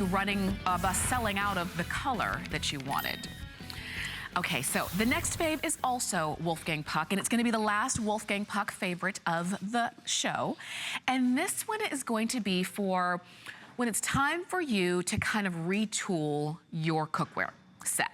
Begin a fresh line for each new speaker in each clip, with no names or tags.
running, selling out of the color that you wanted. Okay, so the next fave is also Wolfgang Puck, and it's gonna be the last Wolfgang Puck favorite of the show. And this one is going to be for when it's time for you to kind of retool your cookware set.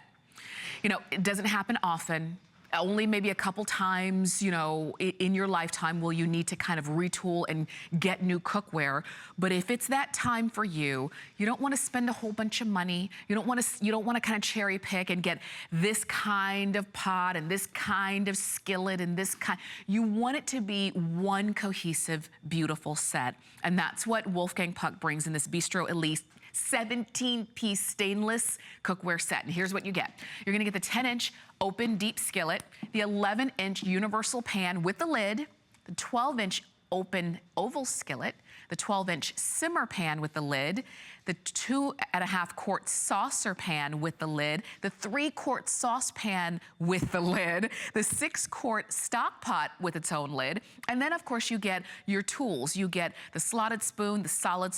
You know, it doesn't happen often. Only maybe a couple times, you know, in your lifetime will you need to kind of retool and get new cookware. But if it's that time for you, you don't want to spend a whole bunch of money. You don't want to kind of cherry pick and get this kind of pot and this kind of skillet and this kind. You want it to be one cohesive, beautiful set. And that's what Wolfgang Puck brings in this Bistro Elite 17-piece stainless cookware set. And here's what you get. You're gonna get the 10-inch open deep skillet, the 11-inch universal pan with the lid, the 12-inch open oval skillet, the 12-inch simmer pan with the lid, the 2.5 quart saucer pan with the lid, the 3-quart saucepan with the lid, the 6-quart stock pot with its own lid, and then of course you get your tools. You get the slotted spoon, the solid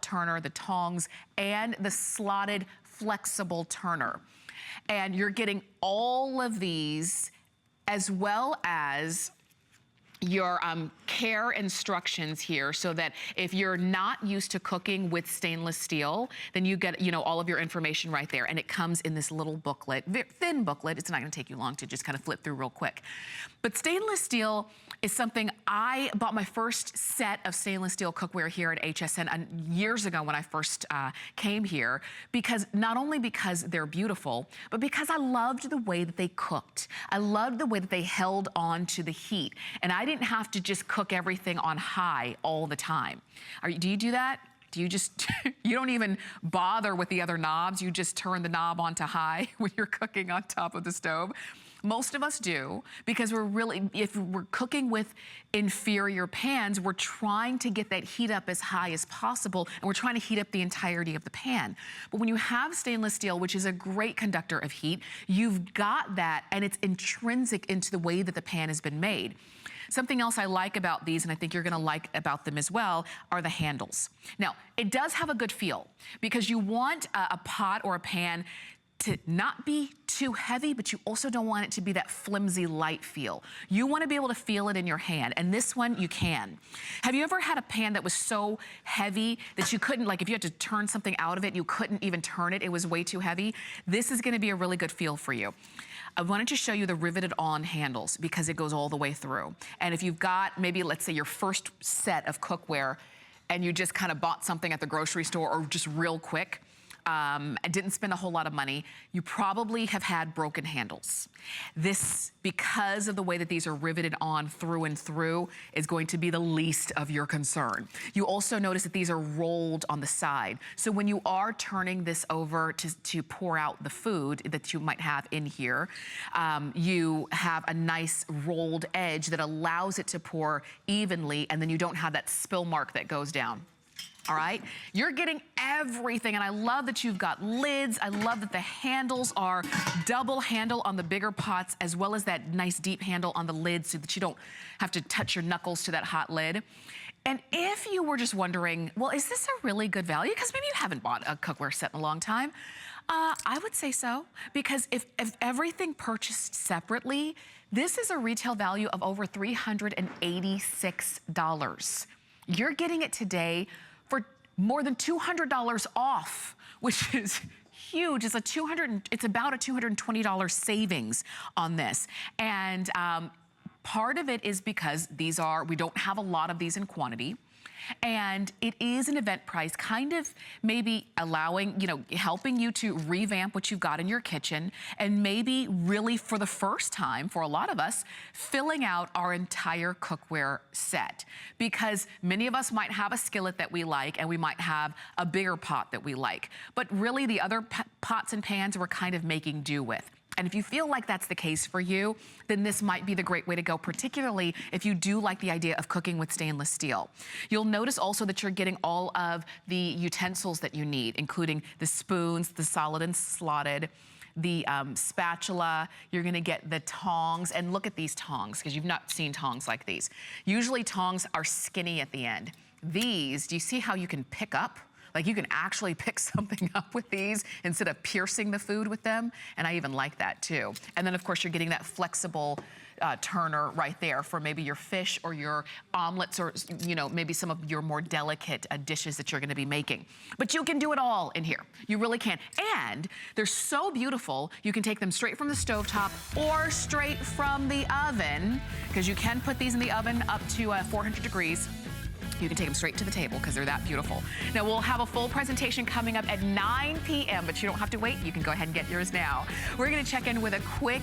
turner, the tongs, and the slotted flexible turner. And you're getting all of these as well as your care instructions here, so that if you're not used to cooking with stainless steel, then you get, you know, all of your information right there. And it comes in this little booklet, thin booklet. It's not gonna take you long to just kind of flip through real quick. But stainless steel is something, I bought my first set of stainless steel cookware here at HSN years ago when I first came here, because not only because they're beautiful, but because I loved the way that they cooked. I loved the way that they held on to the heat. And I didn't have to just cook everything on high all the time. Do you do that? Do you just, you don't even bother with the other knobs, you just turn the knob onto high when you're cooking on top of the stove? Most of us do, because we're really, if we're cooking with inferior pans, we're trying to get that heat up as high as possible, and we're trying to heat up the entirety of the pan. But when you have stainless steel, which is a great conductor of heat, you've got that, and it's intrinsic into the way that the pan has been made. Something else I like about these, and I think you're gonna like about them as well, are the handles. Now, it does have a good feel, because you want a pot or a pan to not be too heavy, but you also don't want it to be that flimsy light feel. You want to be able to feel it in your hand, and this one you can. Have you ever had a pan that was so heavy that you couldn't, like if you had to turn something out of it, you couldn't even turn it, it was way too heavy? This is gonna be a really good feel for you. I wanted to show you the riveted on handles because it goes all the way through. And if you've got maybe, let's say, your first set of cookware and you just kind of bought something at the grocery store or just real quick, and didn't spend a whole lot of money, you probably have had broken handles. This, because of the way that these are riveted on through and through, is going to be the least of your concern. You also notice that these are rolled on the side. So when you are turning this over to pour out the food that you might have in here, you have a nice rolled edge that allows it to pour evenly, and then you don't have that spill mark that goes down. All right, you're getting everything, and I love that you've got lids. I love that the handles are double handle on the bigger pots, as well as that nice deep handle on the lid, so that you don't have to touch your knuckles to that hot lid. And if you were just wondering, well, is this a really good value? Because maybe you haven't bought a cookware set in a long time. I would say so, because if everything purchased separately, this is a retail value of over $386. You're getting it today for more than $200 off, which is huge. It's about a $220 savings on this. And part of it is because we don't have a lot of these in quantity. And it is an event price, kind of maybe allowing, you know, helping you to revamp what you've got in your kitchen, and maybe really for the first time, for a lot of us, filling out our entire cookware set. Because many of us might have a skillet that we like, and we might have a bigger pot that we like. But really the other pots and pans we're kind of making do with. And if you feel like that's the case for you, then this might be the great way to go, particularly if you do like the idea of cooking with stainless steel. You'll notice also that you're getting all of the utensils that you need, including the spoons, the solid and slotted, the spatula. You're gonna get the tongs, and look at these tongs, because you've not seen tongs like these. Usually tongs are skinny at the end. These, do you see how you can pick up? Like, you can actually pick something up with these instead of piercing the food with them, and I even like that too. And then of course you're getting that flexible turner right there for maybe your fish or your omelets, or maybe some of your more delicate dishes that you're gonna be making. But you can do it all in here. You really can. And they're so beautiful, you can take them straight from the stovetop or straight from the oven, because you can put these in the oven up to 400 degrees. You can take them straight to the table because they're that beautiful. Now, we'll have a full presentation coming up at 9 p.m., but you don't have to wait. You can go ahead and get yours now. We're gonna check in with a quick